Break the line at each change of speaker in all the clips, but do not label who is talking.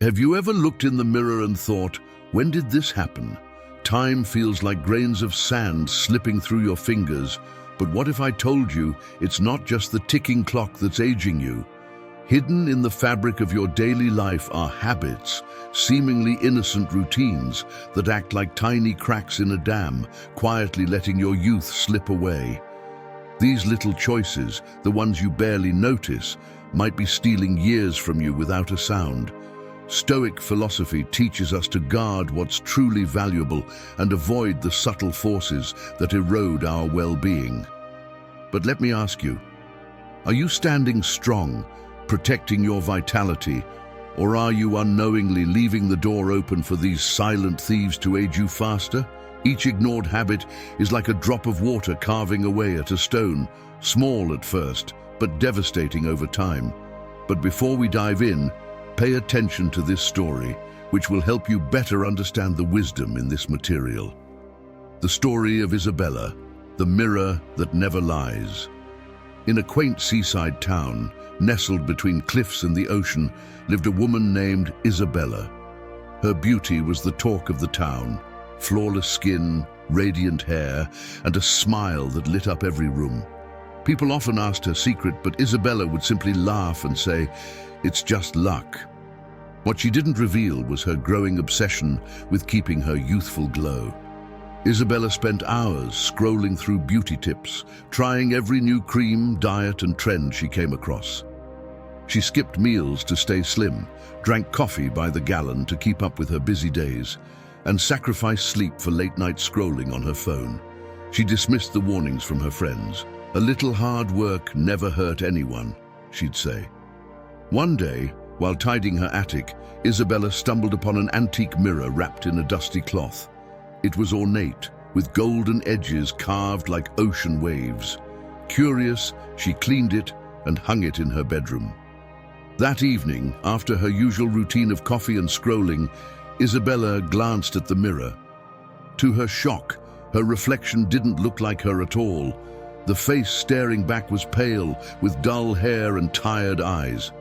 Have you ever looked in the mirror and thought, when did this happen? Time feels like grains of sand slipping through your fingers, but what if I told you it's not just the ticking clock that's aging you? Hidden in the fabric of your daily life are habits, seemingly innocent routines that act like tiny cracks in a dam, quietly letting your youth slip away. These little choices, the ones you barely notice, might be stealing years from you without a sound. Stoic philosophy teaches us to guard what's truly valuable and avoid the subtle forces that erode our well-being. But let me ask you, are you standing strong, protecting your vitality, or are you unknowingly leaving the door open for these silent thieves to age you faster? Each ignored habit is like a drop of water carving away at a stone, small at first, but devastating over time. But before we dive in, pay attention to this story, which will help you better understand the wisdom in this material. The story of Isabella, the mirror that never lies. In a quaint seaside town, nestled between cliffs and the ocean, lived a woman named Isabella. Her beauty was the talk of the town, flawless skin, radiant hair, and a smile that lit up every room. People often asked her secret, but Isabella would simply laugh and say, "It's just luck." What she didn't reveal was her growing obsession with keeping her youthful glow. Isabella spent hours scrolling through beauty tips, trying every new cream, diet, and trend she came across. She skipped meals to stay slim, drank coffee by the gallon to keep up with her busy days, and sacrificed sleep for late-night scrolling on her phone. She dismissed the warnings from her friends. "A little hard work never hurt anyone," she'd say. One day, while tidying her attic, Isabella stumbled upon an antique mirror wrapped in a dusty cloth. It was ornate, with golden edges carved like ocean waves. Curious, she cleaned it and hung it in her bedroom. That evening, after her usual routine of coffee and scrolling, Isabella glanced at the mirror. To her shock, her reflection didn't look like her at all. The face staring back was pale, with dull hair and tired eyes.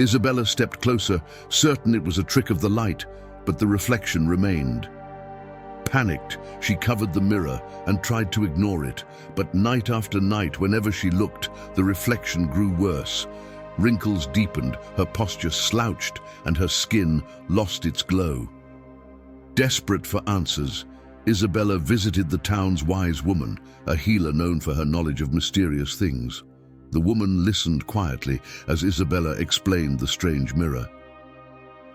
Isabella stepped closer, certain it was a trick of the light, but the reflection remained. Panicked, she covered the mirror and tried to ignore it, but night after night, whenever she looked, the reflection grew worse. Wrinkles deepened, her posture slouched, and her skin lost its glow. Desperate for answers, Isabella visited the town's wise woman, a healer known for her knowledge of mysterious things. The woman listened quietly as Isabella explained the strange mirror.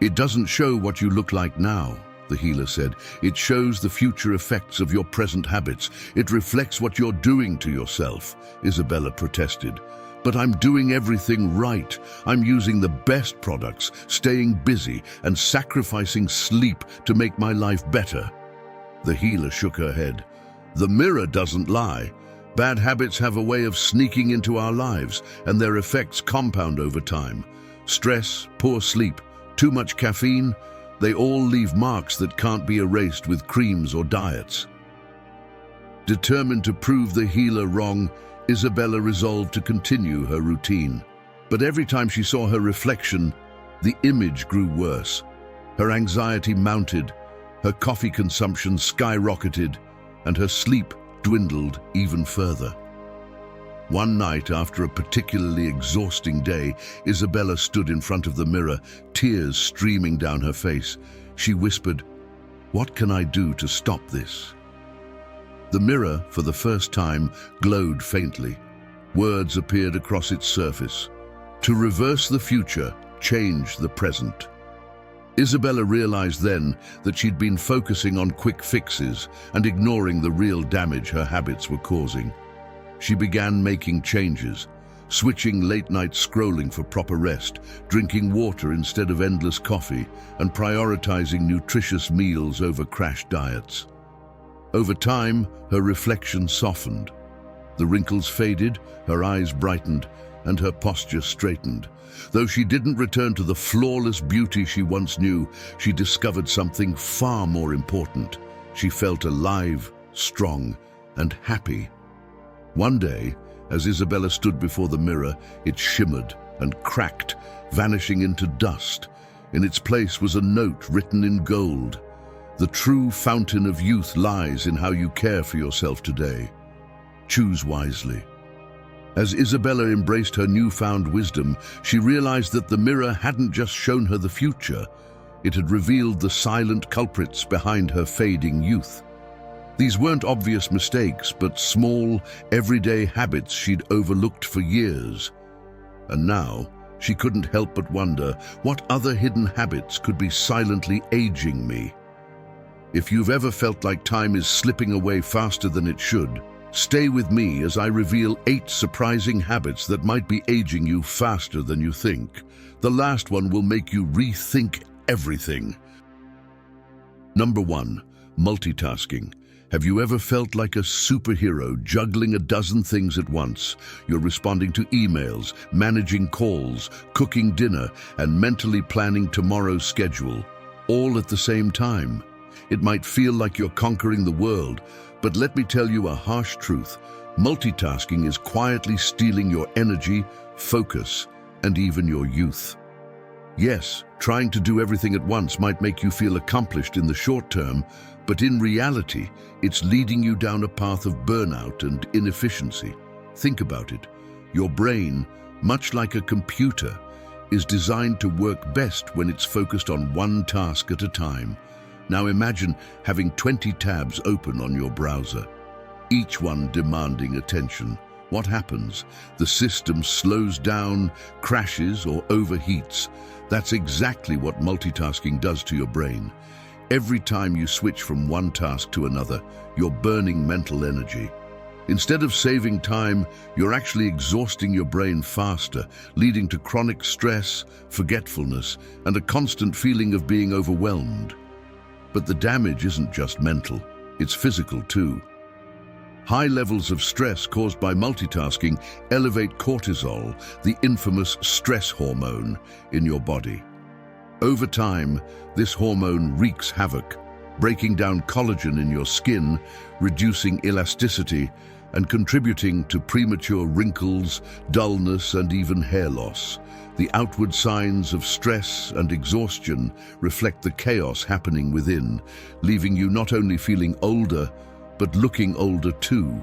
"It doesn't show what you look like now," the healer said. "It shows the future effects of your present habits. It reflects what you're doing to yourself," Isabella protested. "But I'm doing everything right. I'm using the best products, staying busy, and sacrificing sleep to make my life better." The healer shook her head. "The mirror doesn't lie. Bad habits have a way of sneaking into our lives, and their effects compound over time. Stress, poor sleep, too much caffeine, they all leave marks that can't be erased with creams or diets." Determined to prove the healer wrong, Isabella resolved to continue her routine. But every time she saw her reflection, the image grew worse. Her anxiety mounted, her coffee consumption skyrocketed, and her sleep dwindled even further. One night, after a particularly exhausting day, Isabella stood in front of the mirror, tears streaming down her face. She whispered, "What can I do to stop this?" The mirror, for the first time, glowed faintly. Words appeared across its surface. "To reverse the future, change the present." Isabella realized then that she'd been focusing on quick fixes and ignoring the real damage her habits were causing. She began making changes, switching late-night scrolling for proper rest, drinking water instead of endless coffee, and prioritizing nutritious meals over crash diets. Over time, her reflection softened. The wrinkles faded, her eyes brightened, and her posture straightened. Though she didn't return to the flawless beauty she once knew, she discovered something far more important. She felt alive, strong, and happy. One day, as Isabella stood before the mirror, it shimmered and cracked, vanishing into dust. In its place was a note written in gold. The true fountain of youth lies in how you care for yourself today. Choose wisely. As Isabella embraced her newfound wisdom, she realized that the mirror hadn't just shown her the future, it had revealed the silent culprits behind her fading youth. These weren't obvious mistakes, but small, everyday habits she'd overlooked for years. And now, she couldn't help but wonder, what other hidden habits could be silently aging me? If you've ever felt like time is slipping away faster than it should, stay with me as I reveal 8 surprising habits that might be aging you faster than you think. The last one will make you rethink everything. Number 1, multitasking. Have you ever felt like a superhero juggling a dozen things at once? You're responding to emails, managing calls, cooking dinner, and mentally planning tomorrow's schedule, all at the same time. It might feel like you're conquering the world, but let me tell you a harsh truth. Multitasking is quietly stealing your energy, focus, and even your youth. Yes, trying to do everything at once might make you feel accomplished in the short term, but in reality, it's leading you down a path of burnout and inefficiency. Think about it. Your brain, much like a computer, is designed to work best when it's focused on one task at a time. Now imagine having 20 tabs open on your browser, each one demanding attention. What happens? The system slows down, crashes, or overheats. That's exactly what multitasking does to your brain. Every time you switch from one task to another, you're burning mental energy. Instead of saving time, you're actually exhausting your brain faster, leading to chronic stress, forgetfulness, and a constant feeling of being overwhelmed. But the damage isn't just mental, it's physical too. High levels of stress caused by multitasking elevate cortisol, the infamous stress hormone, in your body. Over time, this hormone wreaks havoc, breaking down collagen in your skin, reducing elasticity, and contributing to premature wrinkles, dullness, and even hair loss. The outward signs of stress and exhaustion reflect the chaos happening within, leaving you not only feeling older, but looking older too.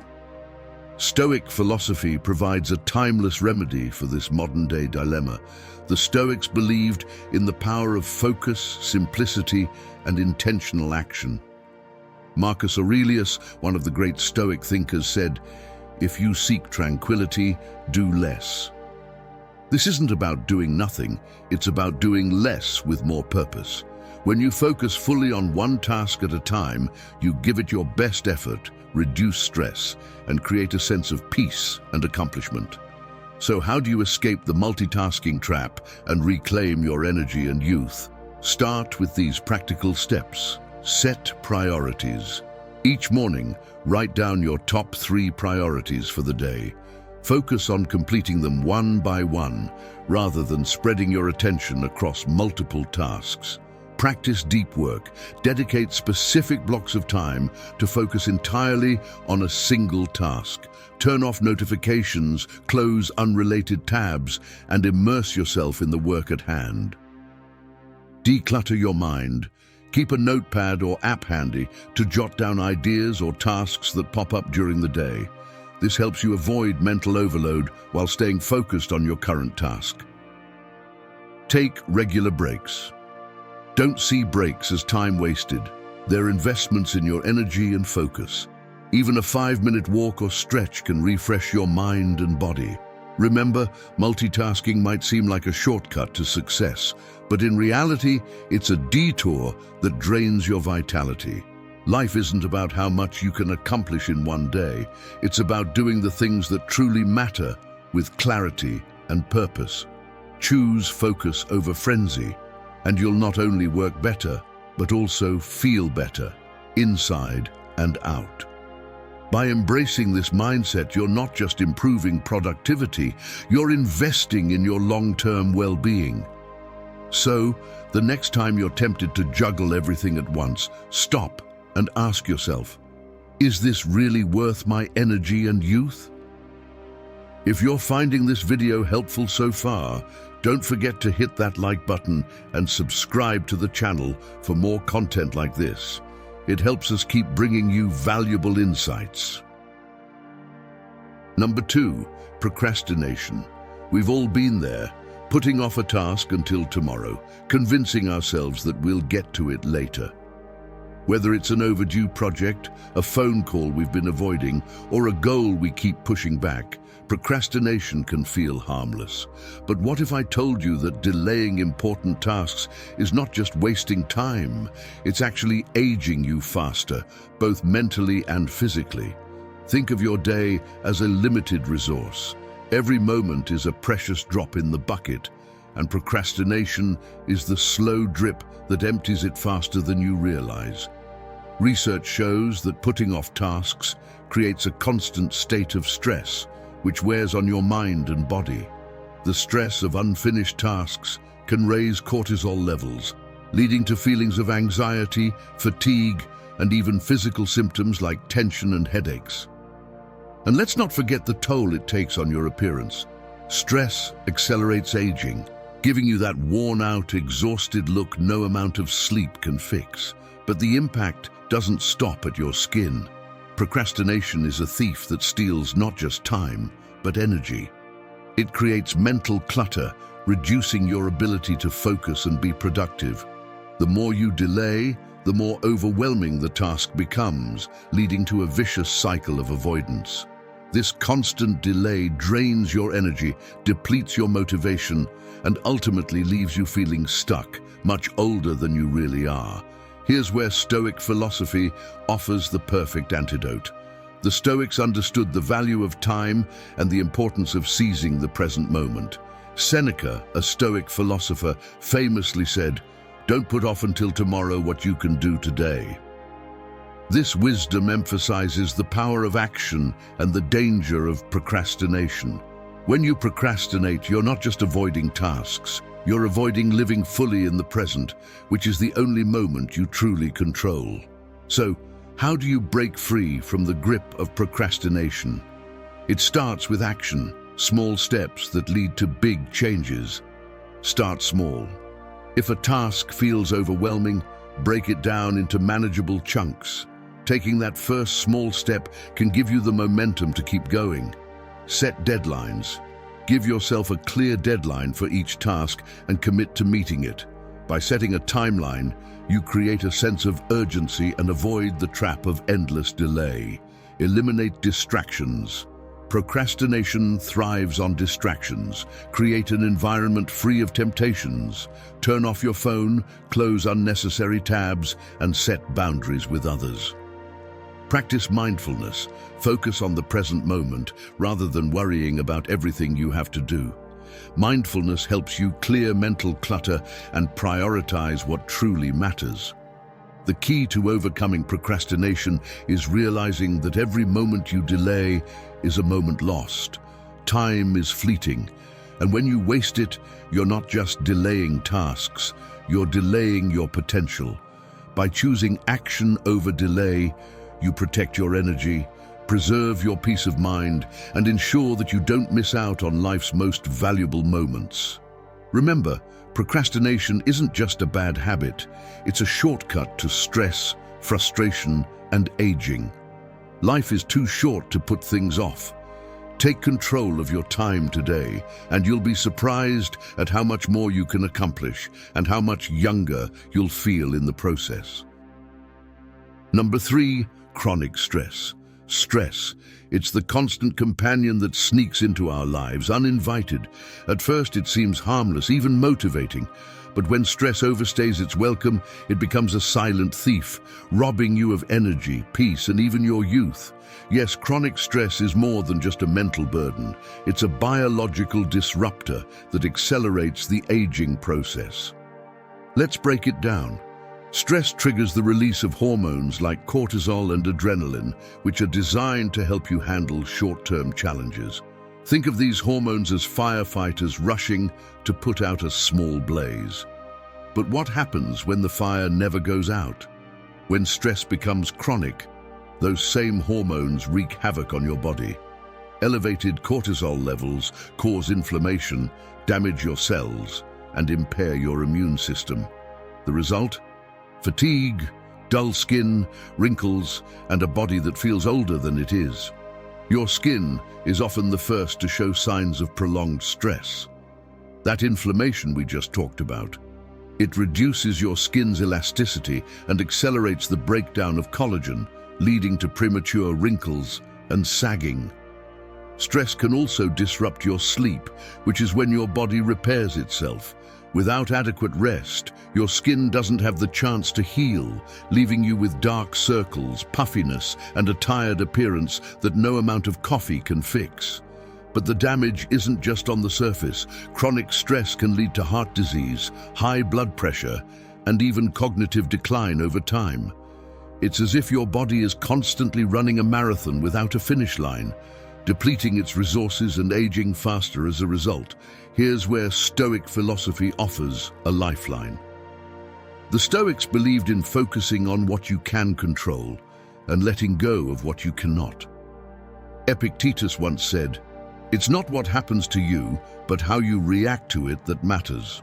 Stoic philosophy provides a timeless remedy for this modern-day dilemma. The Stoics believed in the power of focus, simplicity, and intentional action. Marcus Aurelius, one of the great Stoic thinkers, said, "If you seek tranquility, do less." This isn't about doing nothing, it's about doing less with more purpose. When you focus fully on one task at a time, you give it your best effort, reduce stress, and create a sense of peace and accomplishment. So how do you escape the multitasking trap and reclaim your energy and youth? Start with these practical steps. Set priorities. Each morning, write down your top 3 priorities for the day. Focus on completing them one by one, rather than spreading your attention across multiple tasks. Practice deep work. Dedicate specific blocks of time to focus entirely on a single task. Turn off notifications, close unrelated tabs, and immerse yourself in the work at hand. Declutter your mind. Keep a notepad or app handy to jot down ideas or tasks that pop up during the day. This helps you avoid mental overload while staying focused on your current task. Take regular breaks. Don't see breaks as time wasted. They're investments in your energy and focus. Even a 5-minute walk or stretch can refresh your mind and body. Remember, multitasking might seem like a shortcut to success, but in reality, it's a detour that drains your vitality. Life isn't about how much you can accomplish in one day. It's about doing the things that truly matter with clarity and purpose. Choose focus over frenzy, and you'll not only work better, but also feel better, inside and out. By embracing this mindset, you're not just improving productivity, you're investing in your long-term well-being. So, the next time you're tempted to juggle everything at once, stop and ask yourself, is this really worth my energy and youth? If you're finding this video helpful so far, don't forget to hit that like button and subscribe to the channel for more content like this. It helps us keep bringing you valuable insights. Number 2, procrastination. We've all been there, putting off a task until tomorrow, convincing ourselves that we'll get to it later. Whether it's an overdue project, a phone call we've been avoiding, or a goal we keep pushing back, procrastination can feel harmless. But what if I told you that delaying important tasks is not just wasting time, it's actually aging you faster, both mentally and physically? Think of your day as a limited resource. Every moment is a precious drop in the bucket, and procrastination is the slow drip that empties it faster than you realize. Research shows that putting off tasks creates a constant state of stress, which wears on your mind and body. The stress of unfinished tasks can raise cortisol levels, leading to feelings of anxiety, fatigue, and even physical symptoms like tension and headaches. And let's not forget the toll it takes on your appearance. Stress accelerates aging, giving you that worn-out, exhausted look no amount of sleep can fix. But the impact doesn't stop at your skin. Procrastination is a thief that steals not just time, but energy. It creates mental clutter, reducing your ability to focus and be productive. The more you delay, the more overwhelming the task becomes, leading to a vicious cycle of avoidance. This constant delay drains your energy, depletes your motivation, and ultimately leaves you feeling stuck, much older than you really are. Here's where Stoic philosophy offers the perfect antidote. The Stoics understood the value of time and the importance of seizing the present moment. Seneca, a Stoic philosopher, famously said, "Don't put off until tomorrow what you can do today." This wisdom emphasizes the power of action and the danger of procrastination. When you procrastinate, you're not just avoiding tasks, you're avoiding living fully in the present, which is the only moment you truly control. So, how do you break free from the grip of procrastination? It starts with action, small steps that lead to big changes. Start small. If a task feels overwhelming, break it down into manageable chunks. Taking that first small step can give you the momentum to keep going. Set deadlines. Give yourself a clear deadline for each task and commit to meeting it. By setting a timeline, you create a sense of urgency and avoid the trap of endless delay. Eliminate distractions. Procrastination thrives on distractions. Create an environment free of temptations. Turn off your phone, close unnecessary tabs, and set boundaries with others. Practice mindfulness. Focus on the present moment rather than worrying about everything you have to do. Mindfulness helps you clear mental clutter and prioritize what truly matters. The key to overcoming procrastination is realizing that every moment you delay is a moment lost. Time is fleeting, and when you waste it, you're not just delaying tasks, you're delaying your potential. By choosing action over delay, you protect your energy, preserve your peace of mind, and ensure that you don't miss out on life's most valuable moments. Remember, procrastination isn't just a bad habit, it's a shortcut to stress, frustration, and aging. Life is too short to put things off. Take control of your time today, and you'll be surprised at how much more you can accomplish and how much younger you'll feel in the process. Number 3, chronic stress. Stress. It's the constant companion that sneaks into our lives, uninvited. At first it seems harmless, even motivating. But when stress overstays its welcome, it becomes a silent thief, robbing you of energy, peace, and even your youth. Yes, chronic stress is more than just a mental burden. It's a biological disruptor that accelerates the aging process. Let's break it down. Stress triggers the release of hormones like cortisol and adrenaline, which are designed to help you handle short-term challenges. Think of these hormones as firefighters rushing to put out a small blaze. But what happens when the fire never goes out? When stress becomes chronic, those same hormones wreak havoc on your body. Elevated cortisol levels cause inflammation, damage your cells, and impair your immune system. The result? Fatigue, dull skin, wrinkles, and a body that feels older than it is. Your skin is often the first to show signs of prolonged stress. That inflammation we just talked about. It reduces your skin's elasticity and accelerates the breakdown of collagen, leading to premature wrinkles and sagging. Stress can also disrupt your sleep, which is when your body repairs itself. Without adequate rest, your skin doesn't have the chance to heal, leaving you with dark circles, puffiness, and a tired appearance that no amount of coffee can fix. But the damage isn't just on the surface. Chronic stress can lead to heart disease, high blood pressure, and even cognitive decline over time. It's as if your body is constantly running a marathon without a finish line, depleting its resources and aging faster as a result. Here's where Stoic philosophy offers a lifeline. The Stoics believed in focusing on what you can control and letting go of what you cannot. Epictetus once said, "It's not what happens to you, but how you react to it that matters."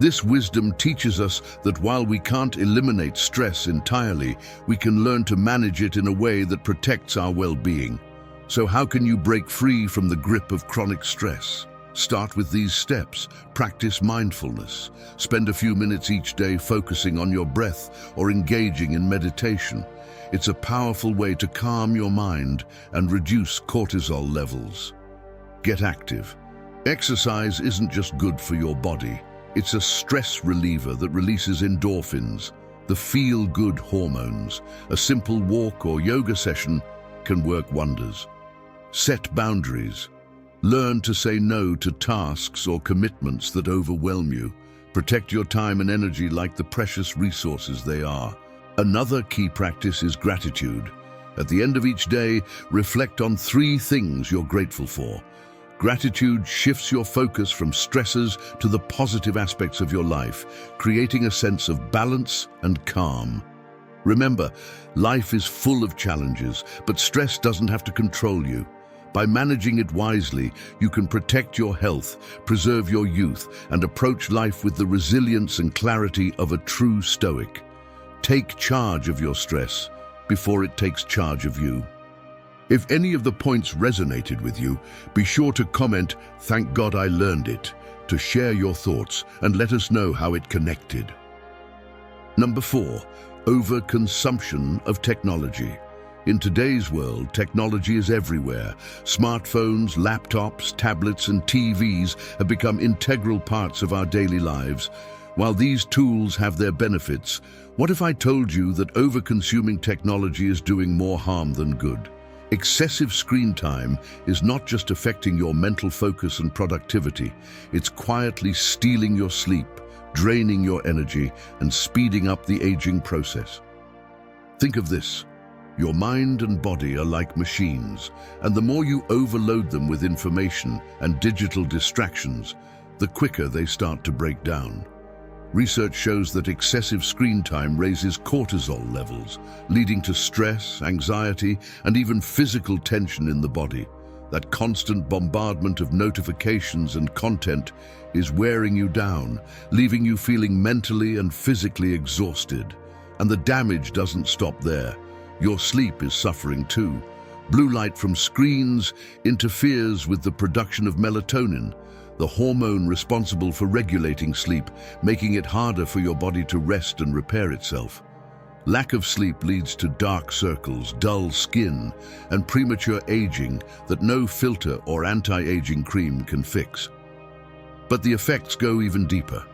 This wisdom teaches us that while we can't eliminate stress entirely, we can learn to manage it in a way that protects our well-being. So how can you break free from the grip of chronic stress? Start with these steps. Practice mindfulness. Spend a few minutes each day focusing on your breath or engaging in meditation. It's a powerful way to calm your mind and reduce cortisol levels. Get active. Exercise isn't just good for your body. It's a stress reliever that releases endorphins, the feel-good hormones. A simple walk or yoga session can work wonders. Set boundaries. Learn to say no to tasks or commitments that overwhelm you. Protect your time and energy like the precious resources they are. Another key practice is gratitude. At the end of each day, reflect on 3 things you're grateful for. Gratitude shifts your focus from stresses to the positive aspects of your life, creating a sense of balance and calm. Remember, life is full of challenges, but stress doesn't have to control you. By managing it wisely, you can protect your health, preserve your youth, and approach life with the resilience and clarity of a true Stoic. Take charge of your stress before it takes charge of you. If any of the points resonated with you, be sure to comment, "Thank God I learned it," to share your thoughts and let us know how it connected. Number 4, overconsumption of technology. In today's world, technology is everywhere. Smartphones, laptops, tablets, and TVs have become integral parts of our daily lives. While these tools have their benefits, what if I told you that overconsuming technology is doing more harm than good? Excessive screen time is not just affecting your mental focus and productivity, it's quietly stealing your sleep, draining your energy, and speeding up the aging process. Think of this. Your mind and body are like machines, and the more you overload them with information and digital distractions, the quicker they start to break down. Research shows that excessive screen time raises cortisol levels, leading to stress, anxiety, and even physical tension in the body. That constant bombardment of notifications and content is wearing you down, leaving you feeling mentally and physically exhausted. And the damage doesn't stop there. Your sleep is suffering too. Blue light from screens interferes with the production of melatonin, the hormone responsible for regulating sleep, making it harder for your body to rest and repair itself. Lack of sleep leads to dark circles, dull skin, and premature aging that no filter or anti-aging cream can fix. But the effects go even deeper.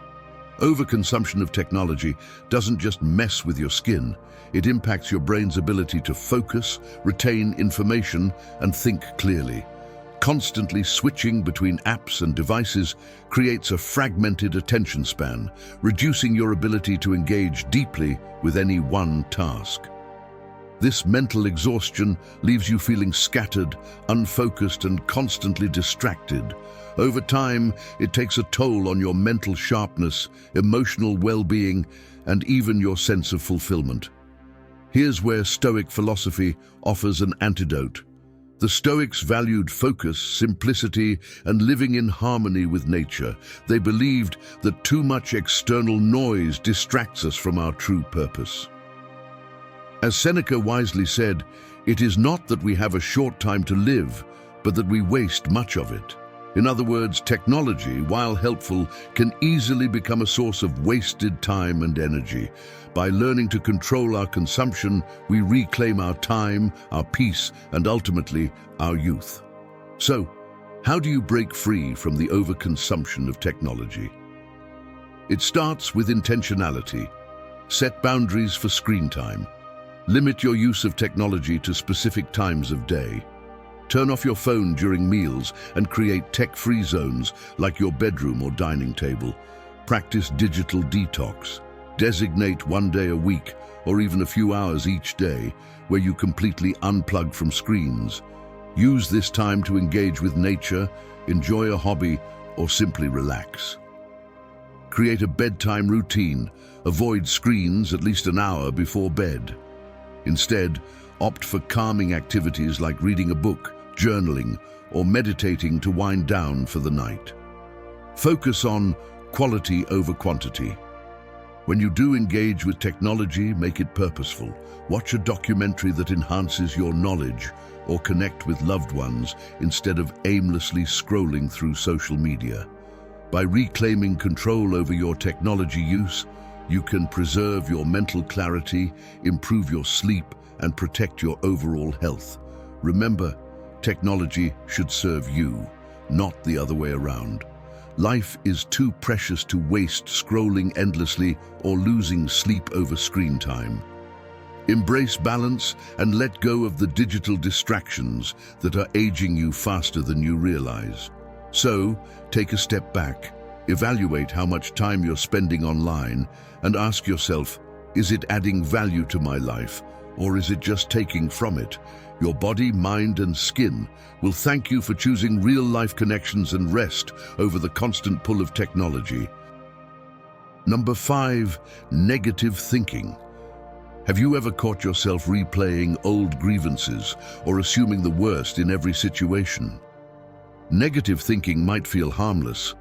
Overconsumption of technology doesn't just mess with your skin, it impacts your brain's ability to focus, retain information, and think clearly. Constantly switching between apps and devices creates a fragmented attention span, reducing your ability to engage deeply with any one task. This mental exhaustion leaves you feeling scattered, unfocused, and constantly distracted. Over time, it takes a toll on your mental sharpness, emotional well-being, and even your sense of fulfillment. Here's where Stoic philosophy offers an antidote. The Stoics valued focus, simplicity, and living in harmony with nature. They believed that too much external noise distracts us from our true purpose. As Seneca wisely said, "It is not that we have a short time to live, but that we waste much of it." In other words, technology, while helpful, can easily become a source of wasted time and energy. By learning to control our consumption, we reclaim our time, our peace, and ultimately, our youth. So, how do you break free from the overconsumption of technology? It starts with intentionality. Set boundaries for screen time. Limit your use of technology to specific times of day. Turn off your phone during meals and create tech-free zones like your bedroom or dining table. Practice digital detox. Designate one day a week or even a few hours each day where you completely unplug from screens. Use this time to engage with nature, enjoy a hobby, or simply relax. Create a bedtime routine. Avoid screens at least an hour before bed. Instead, opt for calming activities like reading a book, journaling, or meditating to wind down for the night. Focus on quality over quantity. When you do engage with technology, make it purposeful. Watch a documentary that enhances your knowledge or connect with loved ones instead of aimlessly scrolling through social media. By reclaiming control over your technology use, you can preserve your mental clarity, improve your sleep, and protect your overall health. Remember, technology should serve you, not the other way around. Life is too precious to waste scrolling endlessly or losing sleep over screen time. Embrace balance and let go of the digital distractions that are aging you faster than you realize. So, take a step back, evaluate how much time you're spending online, and ask yourself, is it adding value to my life, or is it just taking from it? Your body, mind, and skin will thank you for choosing real-life connections and rest over the constant pull of technology. Number 5, negative thinking. Have you ever caught yourself replaying old grievances or assuming the worst in every situation? Negative thinking might feel harmless,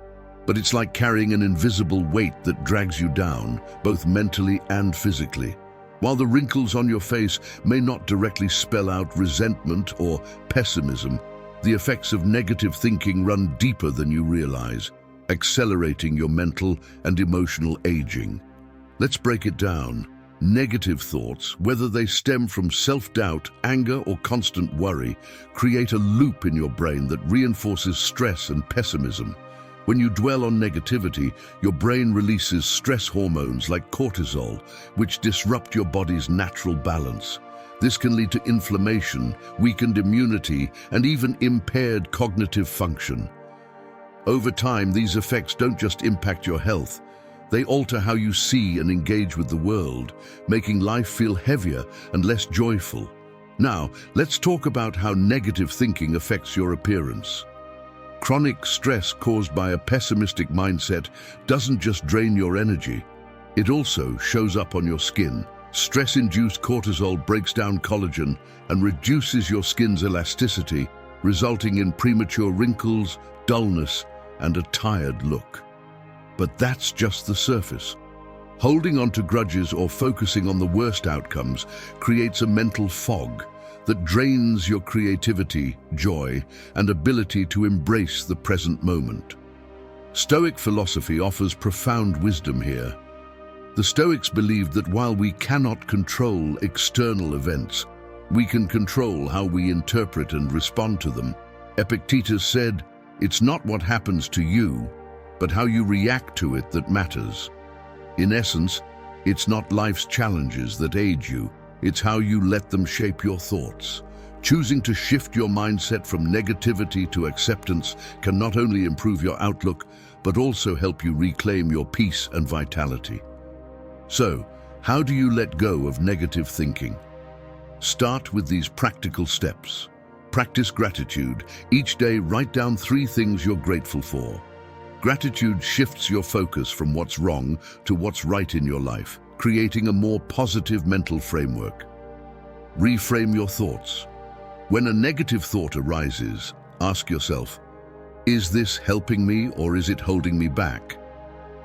but it's like carrying an invisible weight that drags you down, both mentally and physically. While the wrinkles on your face may not directly spell out resentment or pessimism, the effects of negative thinking run deeper than you realize, accelerating your mental and emotional aging. Let's break it down. Negative thoughts, whether they stem from self-doubt, anger, or constant worry, create a loop in your brain that reinforces stress and pessimism. When you dwell on negativity, your brain releases stress hormones like cortisol, which disrupt your body's natural balance. This can lead to inflammation, weakened immunity, and even impaired cognitive function. Over time, these effects don't just impact your health. They alter how you see and engage with the world, making life feel heavier and less joyful. Now, let's talk about how negative thinking affects your appearance. Chronic stress caused by a pessimistic mindset doesn't just drain your energy, it also shows up on your skin. Stress-induced cortisol breaks down collagen and reduces your skin's elasticity, resulting in premature wrinkles, dullness, and a tired look. But that's just the surface. Holding on to grudges or focusing on the worst outcomes creates a mental fog that drains your creativity, joy, and ability to embrace the present moment. Stoic philosophy offers profound wisdom here. The Stoics believed that while we cannot control external events, we can control how we interpret and respond to them. Epictetus said, "It's not what happens to you, but how you react to it that matters." In essence, it's not life's challenges that age you, it's how you let them shape your thoughts. Choosing to shift your mindset from negativity to acceptance can not only improve your outlook, but also help you reclaim your peace and vitality. So, how do you let go of negative thinking? Start with these practical steps. Practice gratitude. Each day, write down 3 things you're grateful for. Gratitude shifts your focus from what's wrong to what's right in your life, creating a more positive mental framework. Reframe your thoughts. When a negative thought arises, ask yourself, is this helping me or is it holding me back?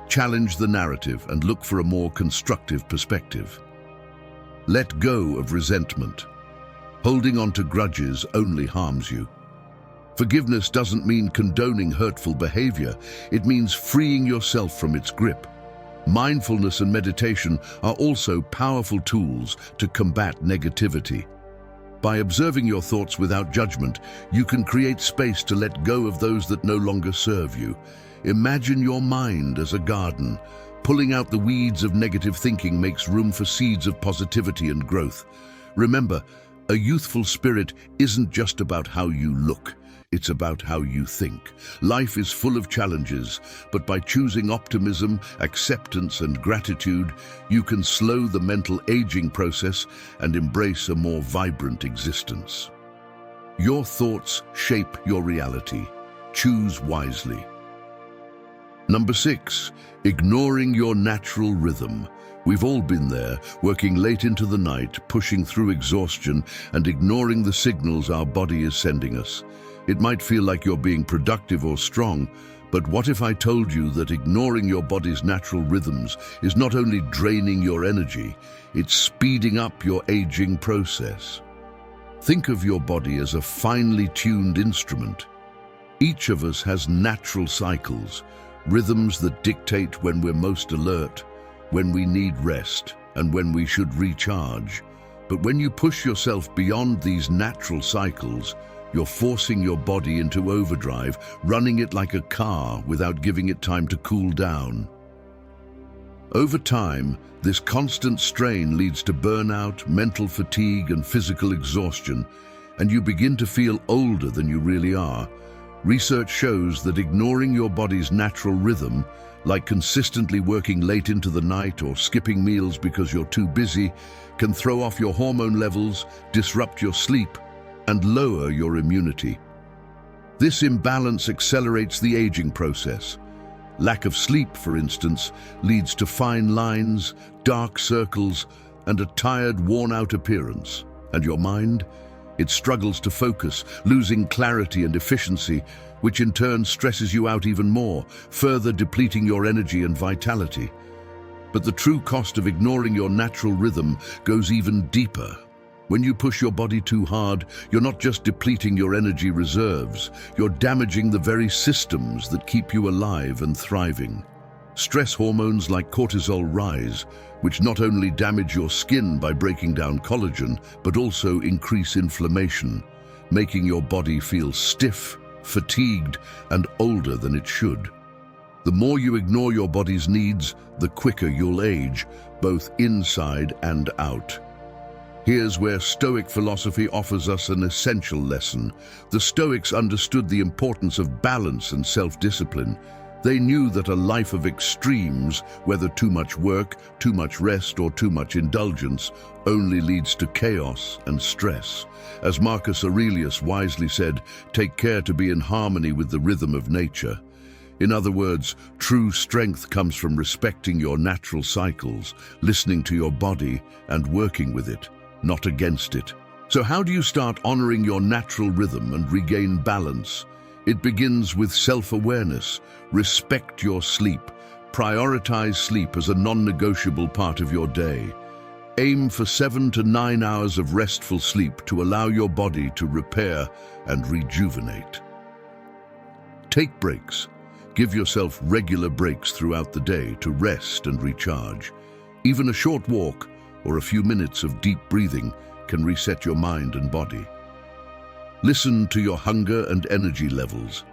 Challenge the narrative and look for a more constructive perspective. Let go of resentment. Holding on to grudges only harms you. Forgiveness doesn't mean condoning hurtful behavior, it means freeing yourself from its grip. Mindfulness and meditation are also powerful tools to combat negativity. By observing your thoughts without judgment, you can create space to let go of those that no longer serve you. Imagine your mind as a garden. Pulling out the weeds of negative thinking makes room for seeds of positivity and growth. Remember, a youthful spirit isn't just about how you look. It's about how you think. Life is full of challenges, but by choosing optimism, acceptance, and gratitude, you can slow the mental aging process and embrace a more vibrant existence. Your thoughts shape your reality. Choose wisely. Number 6, ignoring your natural rhythm. We've all been there, working late into the night, pushing through exhaustion, and ignoring the signals our body is sending us. It might feel like you're being productive or strong, but what if I told you that ignoring your body's natural rhythms is not only draining your energy, it's speeding up your aging process? Think of your body as a finely tuned instrument. Each of us has natural cycles, rhythms that dictate when we're most alert, when we need rest, and when we should recharge. But when you push yourself beyond these natural cycles, you're forcing your body into overdrive, running it like a car without giving it time to cool down. Over time, this constant strain leads to burnout, mental fatigue, and physical exhaustion, and you begin to feel older than you really are. Research shows that ignoring your body's natural rhythm, like consistently working late into the night or skipping meals because you're too busy, can throw off your hormone levels, disrupt your sleep, and lower your immunity. This imbalance accelerates the aging process. Lack of sleep, for instance, leads to fine lines, dark circles, and a tired, worn-out appearance. And your mind? It struggles to focus, losing clarity and efficiency, which in turn stresses you out even more, further depleting your energy and vitality. But the true cost of ignoring your natural rhythm goes even deeper. When you push your body too hard, you're not just depleting your energy reserves, you're damaging the very systems that keep you alive and thriving. Stress hormones like cortisol rise, which not only damage your skin by breaking down collagen, but also increase inflammation, making your body feel stiff, fatigued, and older than it should. The more you ignore your body's needs, the quicker you'll age, both inside and out. Here's where Stoic philosophy offers us an essential lesson. The Stoics understood the importance of balance and self-discipline. They knew that a life of extremes, whether too much work, too much rest, or too much indulgence, only leads to chaos and stress. As Marcus Aurelius wisely said, take care to be in harmony with the rhythm of nature. In other words, true strength comes from respecting your natural cycles, listening to your body, and working with it, not against it. So how do you start honoring your natural rhythm and regain balance? It begins with self-awareness. Respect your sleep. Prioritize sleep as a non-negotiable part of your day. Aim for 7 to 9 hours of restful sleep to allow your body to repair and rejuvenate. Take breaks. Give yourself regular breaks throughout the day to rest and recharge. Even a short walk or a few minutes of deep breathing can reset your mind and body. Listen to your hunger and energy levels.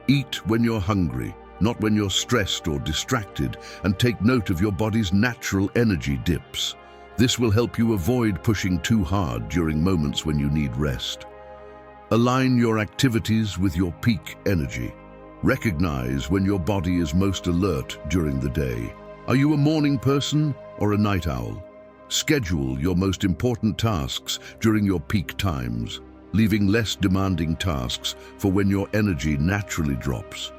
Eat when you're hungry, not when you're stressed or distracted, and take note of your body's natural energy dips. This will help you avoid pushing too hard during moments when you need rest. Align your activities with your peak energy. Recognize when your body is most alert during the day. Are you a morning person or a night owl? Schedule your most important tasks during your peak times, leaving less demanding tasks for when your energy naturally drops.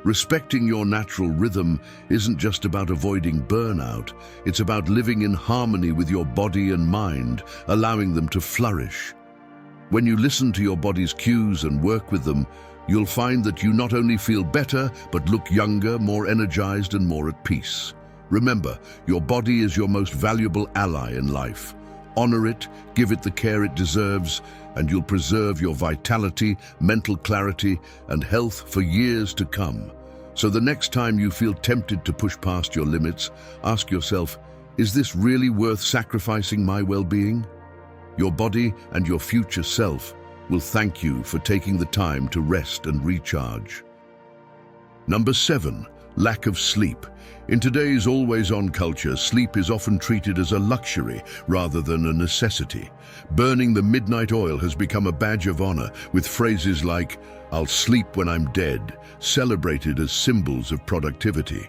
Respecting your natural rhythm isn't just about avoiding burnout, it's about living in harmony with your body and mind, allowing them to flourish. When you listen to your body's cues and work with them, you'll find that you not only feel better, but look younger, more energized, and more at peace. Remember, your body is your most valuable ally in life. Honor it, give it the care it deserves, and you'll preserve your vitality, mental clarity, and health for years to come. So the next time you feel tempted to push past your limits, ask yourself, is this really worth sacrificing my well-being? Your body and your future self will thank you for taking the time to rest and recharge. Number 7, lack of sleep. In today's always-on culture, sleep is often treated as a luxury rather than a necessity. Burning the midnight oil has become a badge of honor, with phrases like, "I'll sleep when I'm dead," celebrated as symbols of productivity.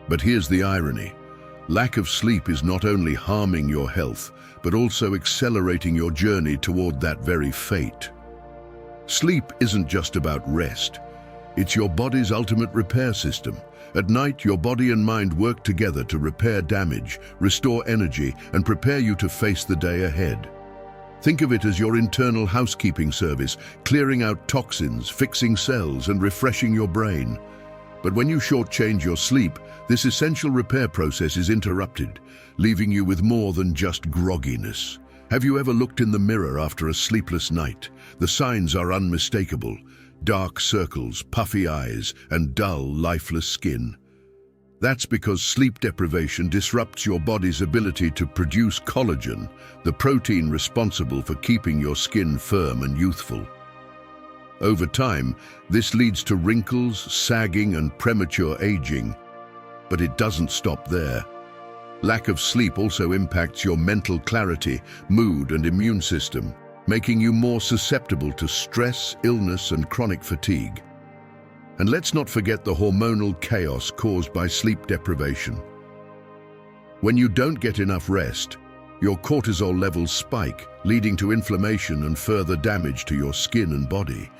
But here's the irony. Lack of sleep is not only harming your health, but also accelerating your journey toward that very fate. Sleep isn't just about rest. It's your body's ultimate repair system. At night, your body and mind work together to repair damage, restore energy, and prepare you to face the day ahead. Think of it as your internal housekeeping service, clearing out toxins, fixing cells, and refreshing your brain. But when you shortchange your sleep, this essential repair process is interrupted, leaving you with more than just grogginess. Have you ever looked in the mirror after a sleepless night? The signs are unmistakable. Dark circles, puffy eyes, and dull, lifeless skin. That's because sleep deprivation disrupts your body's ability to produce collagen, the protein responsible for keeping your skin firm and youthful. Over time, this leads to wrinkles, sagging, and premature aging. But it doesn't stop there. Lack of sleep also impacts your mental clarity, mood, and immune system, making you more susceptible to stress, illness, and chronic fatigue. And let's not forget the hormonal chaos caused by sleep deprivation. When you don't get enough rest, your cortisol levels spike, leading to inflammation and further damage to your skin and body.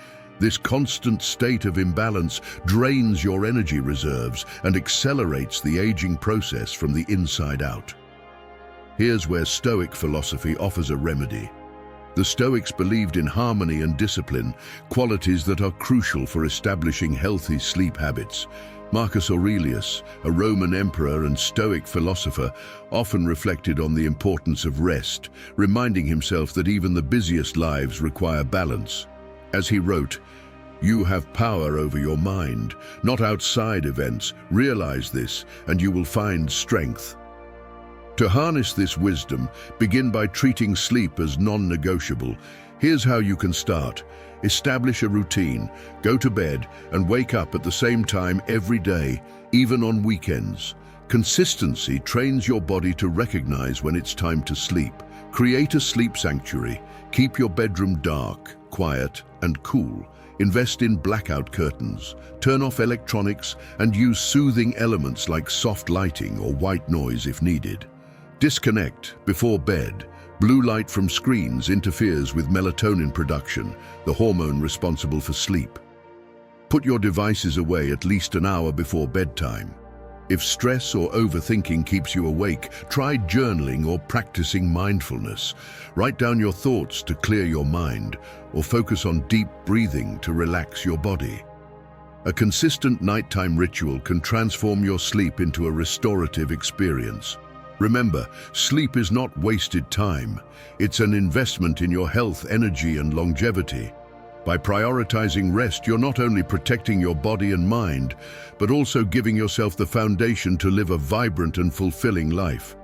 This constant state of imbalance drains your energy reserves and accelerates the aging process from the inside out. Here's where Stoic philosophy offers a remedy. The Stoics believed in harmony and discipline, qualities that are crucial for establishing healthy sleep habits. Marcus Aurelius, a Roman emperor and Stoic philosopher, often reflected on the importance of rest, reminding himself that even the busiest lives require balance. As he wrote, "You have power over your mind, not outside events. Realize this, and you will find strength." To harness this wisdom, begin by treating sleep as non-negotiable. Here's how you can start. Establish a routine. Go to bed and wake up at the same time every day, even on weekends. Consistency trains your body to recognize when it's time to sleep. Create a sleep sanctuary. Keep your bedroom dark, quiet, and cool. Invest in blackout curtains. Turn off electronics and use soothing elements like soft lighting or white noise if needed. Disconnect before bed. Blue light from screens interferes with melatonin production, the hormone responsible for sleep. Put your devices away at least an hour before bedtime. If stress or overthinking keeps you awake, try journaling or practicing mindfulness. Write down your thoughts to clear your mind, or focus on deep breathing to relax your body. A consistent nighttime ritual can transform your sleep into a restorative experience. Remember, sleep is not wasted time. It's an investment in your health, energy, and longevity. By prioritizing rest, you're not only protecting your body and mind, but also giving yourself the foundation to live a vibrant and fulfilling life.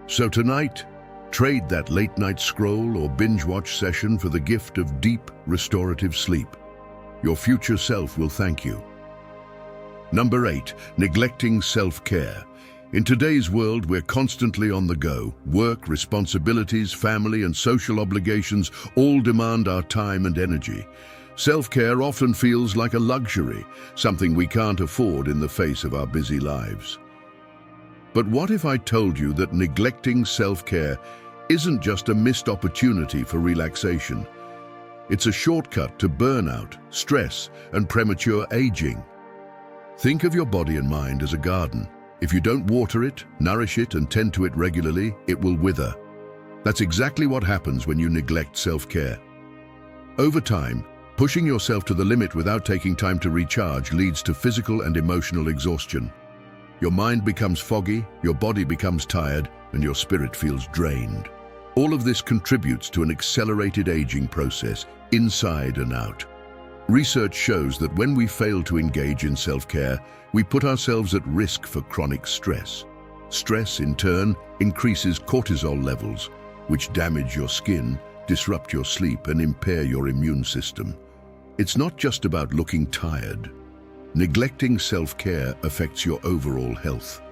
So tonight, trade that late-night scroll or binge-watch session for the gift of deep, restorative sleep. Your future self will thank you. Number 8, neglecting self-care. In today's world, we're constantly on the go. Work, responsibilities, family, and social obligations all demand our time and energy. Self-care often feels like a luxury, something we can't afford in the face of our busy lives. But what if I told you that neglecting self-care isn't just a missed opportunity for relaxation? It's a shortcut to burnout, stress, and premature aging. Think of your body and mind as a garden. If you don't water it, nourish it, and tend to it regularly, it will wither. That's exactly what happens when you neglect self-care. Over time, pushing yourself to the limit without taking time to recharge leads to physical and emotional exhaustion. Your mind becomes foggy, your body becomes tired, and your spirit feels drained. All of this contributes to an accelerated aging process, inside and out. Research shows that when we fail to engage in self-care, we put ourselves at risk for chronic stress. Stress, in turn, increases cortisol levels, which damage your skin, disrupt your sleep, and impair your immune system. It's not just about looking tired. Neglecting self-care affects your overall health.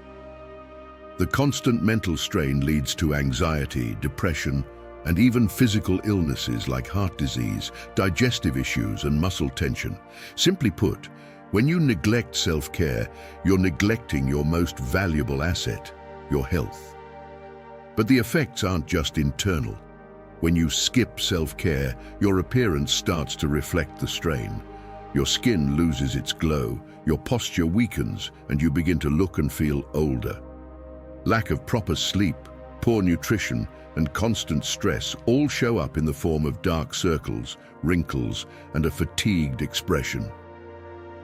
The constant mental strain leads to anxiety, depression, and even physical illnesses like heart disease, digestive issues, and muscle tension. Simply put, when you neglect self-care, you're neglecting your most valuable asset, your health. But the effects aren't just internal. When you skip self-care, your appearance starts to reflect the strain. Your skin loses its glow, your posture weakens, and you begin to look and feel older. Lack of proper sleep, poor nutrition, and constant stress all show up in the form of dark circles, wrinkles, and a fatigued expression.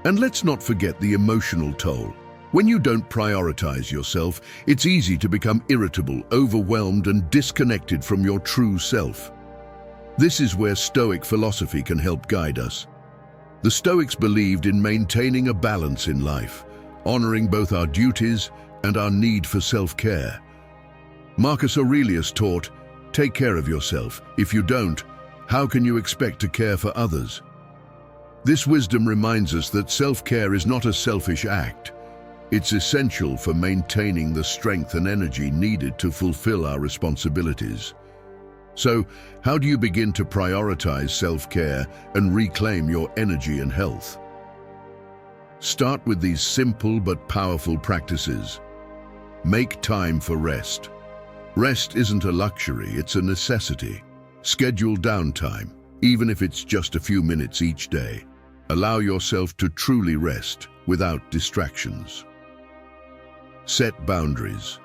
And let's not forget the emotional toll. When you don't prioritize yourself, it's easy to become irritable, overwhelmed, and disconnected from your true self. This is where Stoic philosophy can help guide us. The Stoics believed in maintaining a balance in life, honoring both our duties and our need for self-care. Marcus Aurelius taught, "Take care of yourself. If you don't, how can you expect to care for others?" This wisdom reminds us that self-care is not a selfish act. It's essential for maintaining the strength and energy needed to fulfill our responsibilities. So, how do you begin to prioritize self-care and reclaim your energy and health? Start with these simple but powerful practices. Make time for rest. Rest isn't a luxury, it's a necessity. Schedule downtime, even if it's just a few minutes each day. Allow yourself to truly rest without distractions. Set boundaries.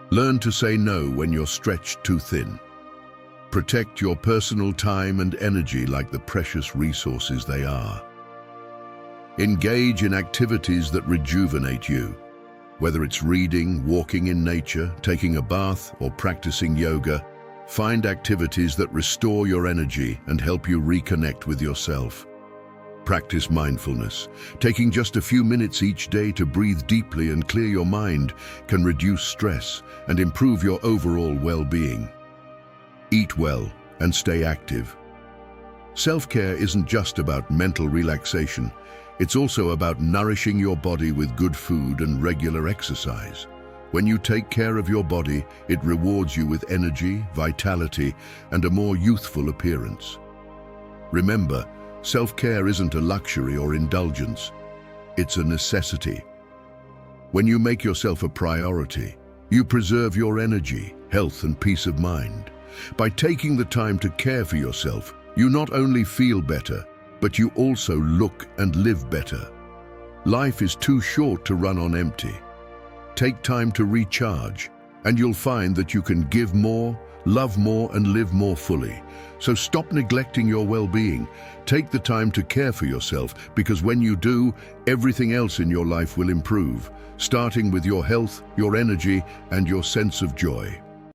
Learn to say no when you're stretched too thin. Protect your personal time and energy like the precious resources they are. Engage in activities that rejuvenate you. Whether it's reading, walking in nature, taking a bath, or practicing yoga, find activities that restore your energy and help you reconnect with yourself. Practice mindfulness. Taking just a few minutes each day to breathe deeply and clear your mind can reduce stress and improve your overall well-being. Eat well and stay active. Self-care isn't just about mental relaxation. It's also about nourishing your body with good food and regular exercise. When you take care of your body, it rewards you with energy, vitality, and a more youthful appearance. Remember, self-care isn't a luxury or indulgence. It's a necessity. When you make yourself a priority, you preserve your energy, health, and peace of mind. By taking the time to care for yourself, you not only feel better, but you also look and live better. Life is too short to run on empty. Take time to recharge, and you'll find that you can give more, love more, and live more fully. So stop neglecting your well-being. Take the time to care for yourself, because when you do, everything else in your life will improve, starting with your health, your energy, and your sense of joy.